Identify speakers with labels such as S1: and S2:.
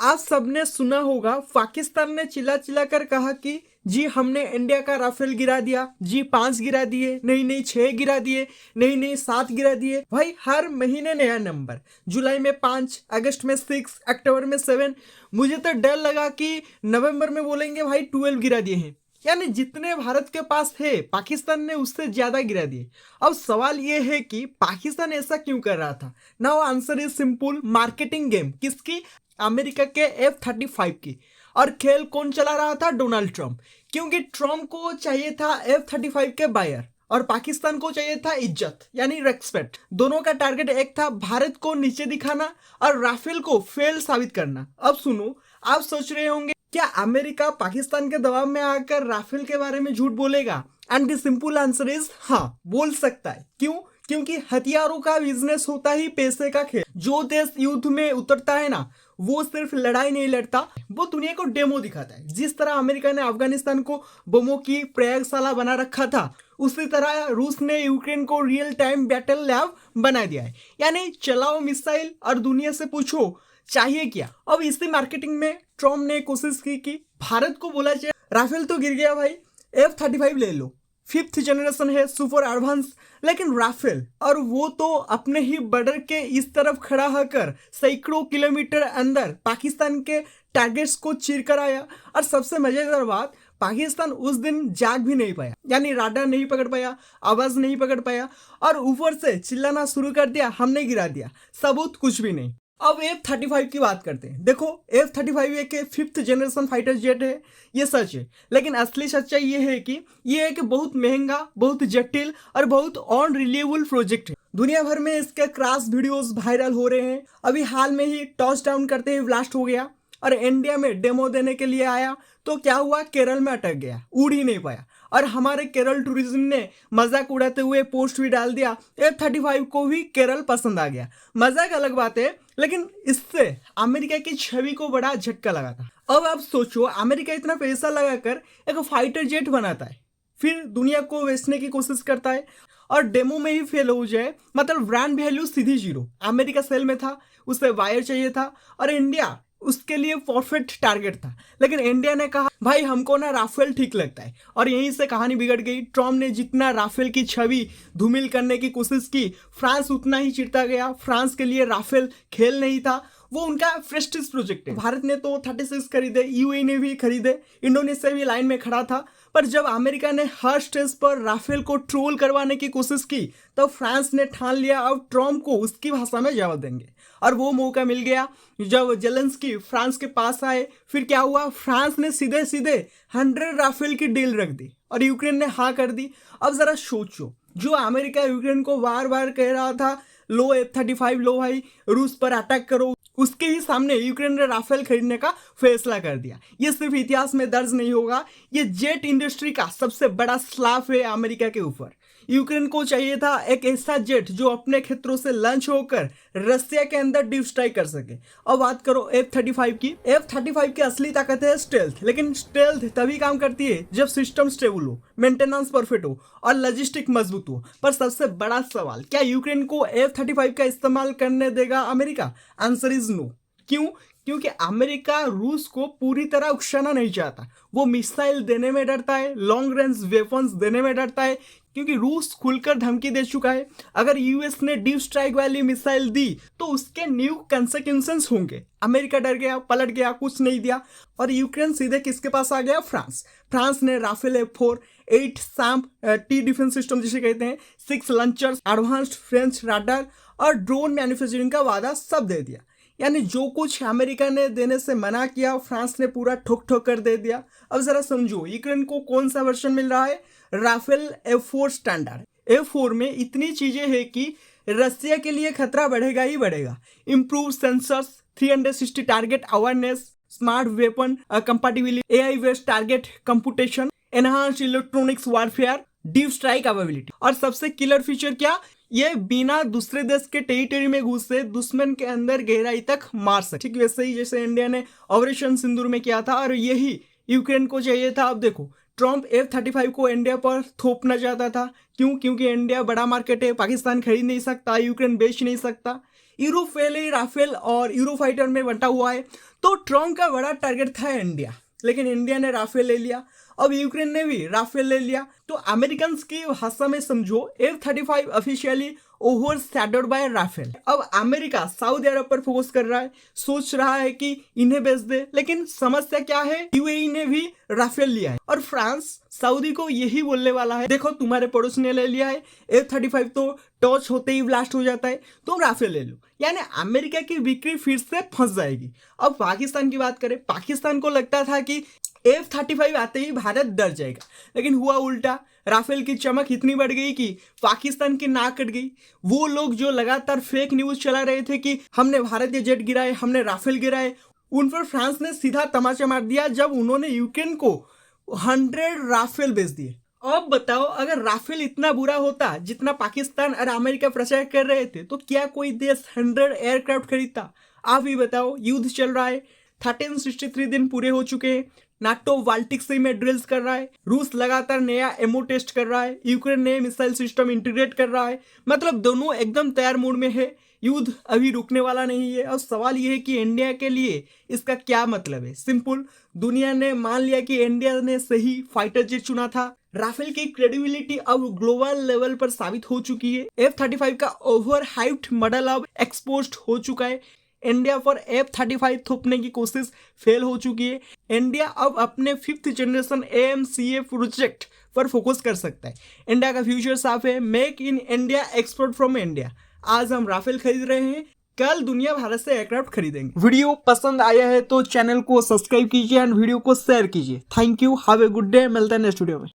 S1: आप सबने सुना होगा पाकिस्तान ने चिल्ला चिल्ला कर कहा कि जी हमने इंडिया का राफेल गिरा दिया, जी 5 गिरा दिए, नहीं नहीं 6 गिरा दिए, नहीं नहीं 7 गिरा दिए। भाई हर महीने नया नंबर, जुलाई में 5, अगस्त में 6, अक्टूबर में 7। मुझे तो डर लगा कि नवंबर में बोलेंगे भाई 12 गिरा दिए हैं। यानी जितने भारत के पास है पाकिस्तान ने उससे ज्यादा गिरा दिए। अब सवाल ये है कि पाकिस्तान ऐसा क्यों कर रहा था। Now answer is simple, marketing game. किसकी? अमेरिका के F-35 की। और खेल कौन चला रहा था? Donald Trump. क्योंकि ट्रंप को चाहिए था F-35 के बायर और पाकिस्तान को चाहिए था इज्जत यानी रेस्पेक्ट। दोनों का टारगेट एक था, भारत को नीचे दिखाना और राफेल को फेल साबित करना। अब सुनो, आप सोच रहे होंगे क्या अमेरिका पाकिस्तान के दबाव में आकर राफेल के बारे में झूठ बोलेगा? And the simple answer is हाँ, बोल सकता है। क्यों? क्योंकि हथियारों का बिजनेस होता ही पैसे का खेल। जो देश युद्ध में उतरता है ना, वो सिर्फ लड़ाई नहीं लड़ता, वो दुनिया को डेमो दिखाता है। जिस तरह अमेरिका ने अफगानिस्तान को बमों की प्रयोगशाला बना रखा था, उसी तरह रूस ने यूक्रेन को रियल टाइम बैटल लैब बना दिया है। यानी चलाओ मिसाइल और दुनिया से पूछो चाहिए क्या। अब इसी मार्केटिंग में ट्रम्प ने कोशिश की कि भारत को बोला जाए राफेल तो गिर गया भाई, F-35 ले लो, 5th जनरेशन है, सुपर एडवांस। लेकिन राफेल, और वो तो अपने ही बॉर्डर के इस तरफ खड़ा होकर सैकड़ों किलोमीटर अंदर पाकिस्तान के टारगेट्स को चीर कर आया। और सबसे मजेदार बात, पाकिस्तान उस दिन जाग भी नहीं पाया, यानी राडार नहीं पकड़ पाया, आवाज नहीं पकड़ पाया, और ऊपर से चिल्लाना शुरू कर दिया हमने गिरा दिया। सबूत कुछ भी नहीं। अब F-35 की बात करते हैं। देखो, F-35 एक 5th जनरेशन फाइटर जेट है, ये सच है। लेकिन असली सच्चाई ये है कि ये एक बहुत महंगा, बहुत जटिल और बहुत अनरिलायबल प्रोजेक्ट है। दुनिया भर में इसके क्रैश वीडियोस वायरल हो रहे हैं। अभी हाल में ही टच डाउन करते ही ब्लास्ट हो गया और इंडिया में डेमो देने के लिए आया तो क्या हुआ? केरल में अटक गया, उड़ ही नहीं पाया। और हमारे केरल टूरिज्म ने मजाक उड़ाते हुए पोस्ट भी डाल दिया, F-35 को भी केरल पसंद आ गया। मजाक अलग बात है, लेकिन इससे अमेरिका की छवि को बड़ा झटका लगा था। अब आप सोचो, अमेरिका इतना पैसा लगाकर एक फाइटर जेट बनाता है, फिर दुनिया को बेचने की कोशिश करता है और डेमो में ही फेल हो जाए, मतलब ब्रांड वैल्यू सीधी जीरो। अमेरिका सेल में था, उसे वायर चाहिए था, और इंडिया उसके लिए परफेक्ट टारगेट था। लेकिन इंडिया ने कहा भाई हमको ना राफेल ठीक लगता है, और यहीं से कहानी बिगड़ गई। ट्रम्प ने जितना राफेल की छवि धूमिल करने की कोशिश की, फ्रांस उतना ही चिढ़ता गया। फ्रांस के लिए राफेल खेल नहीं था, वो उनका प्रेस्टीज प्रोजेक्ट है। भारत ने तो 36 खरीदे, यूएई ने भी खरीदे, इंडोनेशिया भी लाइन में खड़ा था। पर जब अमेरिका ने हर स्टेज पर राफेल को ट्रोल करवाने की कोशिश की, तब फ्रांस ने ठान लिया अब ट्रम्प को उसकी भाषा में जवाब देंगे। और वो मौका मिल गया जब जेलेंस्की फ्रांस के पास आए। फिर क्या हुआ? फ्रांस ने सीधे सीधे 100 राफेल की डील रख दी और यूक्रेन ने हाँ कर दी। अब जरा सोचो, जो अमेरिका यूक्रेन को बार बार कह रहा था लो F-35 लो भाई, रूस पर अटैक करो, उसके ही सामने यूक्रेन ने राफेल खरीदने का फैसला कर दिया। ये सिर्फ इतिहास में दर्ज नहीं होगा, ये जेट इंडस्ट्री का सबसे बड़ा स्लैप है अमेरिका के ऊपर। यूक्रेन को चाहिए था एक ऐसा जेट जो अपने क्षेत्रों से लॉन्च होकर रसिया के अंदर डीप स्ट्राइक कर सके। अब बात करो F-35 की। F-35 की असली ताकत है स्टेल्थ, लेकिन स्टेल्थ तभी काम करती है जब सिस्टम स्टेबल हो, मेंटेनेंस परफेक्ट हो और लॉजिस्टिक मजबूत हो। पर सबसे बड़ा सवाल, क्या यूक्रेन को F-35 का इस्तेमाल करने देगा अमेरिका? Answer is no. क्यों? क्योंकि अमेरिका रूस को पूरी तरह उकसाना नहीं चाहता। वो मिसाइल देने में डरता है, लॉन्ग रेंज वेपन्स देने में डरता है, क्योंकि रूस खुलकर धमकी दे चुका है अगर यूएस ने डीप स्ट्राइक वाली मिसाइल दी तो उसके न्यू कंसिक्वेंसेस होंगे। अमेरिका डर गया, पलट गया, कुछ नहीं दिया, और यूक्रेन सीधे किसके पास आ गया? फ्रांस। फ्रांस ने Rafale F4, 8 SAMP T defence system जिसे कहते हैं, 6 लॉन्चर्स, एडवांस्ड फ्रेंच राडार और ड्रोन मैन्युफैक्चरिंग का वादा सब दे दिया। यानी जो कुछ अमेरिका ने देने से मना किया, फ्रांस ने पूरा ठोक ठोक कर दे दिया। अब जरा समझो, यूक्रेन को कौन सा वर्जन मिल रहा है? Rafale F4 standard. F4 में इतनी चीजें हैं कि रसिया के लिए खतरा बढ़ेगा ही बढ़ेगा। Improve sensors, 360 target awareness, smart weapon compatibility, AI based target computation, enhanced electronics warfare, deep strike availability, और सबसे किलर फीचर क्या? ये बिना दूसरे देश के टेरिटरी में घुसे दुश्मन के अंदर गहराई तक मार सके। ठीक वैसे ही जैसे इंडिया ने ऑपरेशन सिंदूर में किया था, और यही यूक्रेन को चाहिए था। अब देखो, ट्रम्प F-35 को इंडिया पर थोपना चाहता था। क्यों? क्योंकि इंडिया बड़ा मार्केट है, पाकिस्तान खरीद नहीं सकता, यूक्रेन बेच नहीं सकता। यूरोप पहले ही राफेल और यूरो फाइटर में बंटा हुआ है, तो ट्रम्प का बड़ा टारगेट था इंडिया, लेकिन इंडिया ने राफेल ले लिया। अब यूक्रेन ने भी राफेल ले लिया। तो अमेरिकन की भाषा में समझो F-35 officially overshadowed by Rafale. अब अमेरिका सऊदी अरब पर फोकस कर रहा है, सोच रहा है कि इन्हें बेच दे, लेकिन समस्या क्या है, यूएई ने भी राफेल लिया है और फ्रांस सऊदी को यही बोलने वाला है, देखो तुम्हारे पड़ोसी ने ले लिया है, F-35 तो टच होते ही ब्लास्ट हो जाता है, तुम राफेल ले लो। यानी अमेरिका की बिक्री फिर से फंस जाएगी। अब पाकिस्तान की बात करें, पाकिस्तान को लगता था कि F-35 आते ही भारत डर जाएगा, लेकिन हुआ उल्टा। राफेल की चमक इतनी बढ़ गई कि पाकिस्तान की नाक कट गई। वो लोग जो लगातार फेक न्यूज चला रहे थे कि हमने भारतीय जेट गिराए, हमने राफेल गिराए, उन पर फ्रांस ने सीधा तमाचा मार दिया जब उन्होंने यूक्रेन को 100 राफेल बेच दिए। अब बताओ, अगर राफेल इतना बुरा होता जितना पाकिस्तान और अमेरिका प्रचार कर रहे थे, तो क्या कोई देश 100 एयरक्राफ्ट खरीदता? आप ही बताओ। युद्ध चल रहा है, 1363 दिन पूरे हो चुके हैं, नाटो बाल्टिक सी में ड्रिल्स कर रहा है, रूस लगातार नया एमओ टेस्ट कर रहा है, यूक्रेन नए मिसाइल सिस्टम इंटीग्रेट कर रहा है, मतलब दोनों एकदम तैयार मूड में है। युद्ध अभी रुकने वाला नहीं है। अब सवाल यह है कि इंडिया के लिए इसका क्या मतलब है। सिंपल, दुनिया ने मान लिया कि इंडिया ने सही फाइटर जेट चुना था। राफेल की क्रेडिबिलिटी अब ग्लोबल लेवल पर साबित हो चुकी है। F-35 का ओवर हाइप्ड मॉडल अब एक्सपोज्ड हो चुका है। इंडिया पर F-35 थोपने की कोशिश फेल हो चुकी है। इंडिया अब अपने 5th जनरेशन AMCA प्रोजेक्ट पर फोकस कर सकता है। इंडिया का फ्यूचर साफ है, make in India, export from India. आज हम राफेल खरीद रहे हैं, कल दुनिया भारत से एयरक्राफ्ट खरीदेंगे। वीडियो पसंद आया है तो चैनल को सब्सक्राइब कीजिए एंड वीडियो को शेयर कीजिए। Thank you, have a good day. मिलते हैं नेक्स्ट वीडियो में।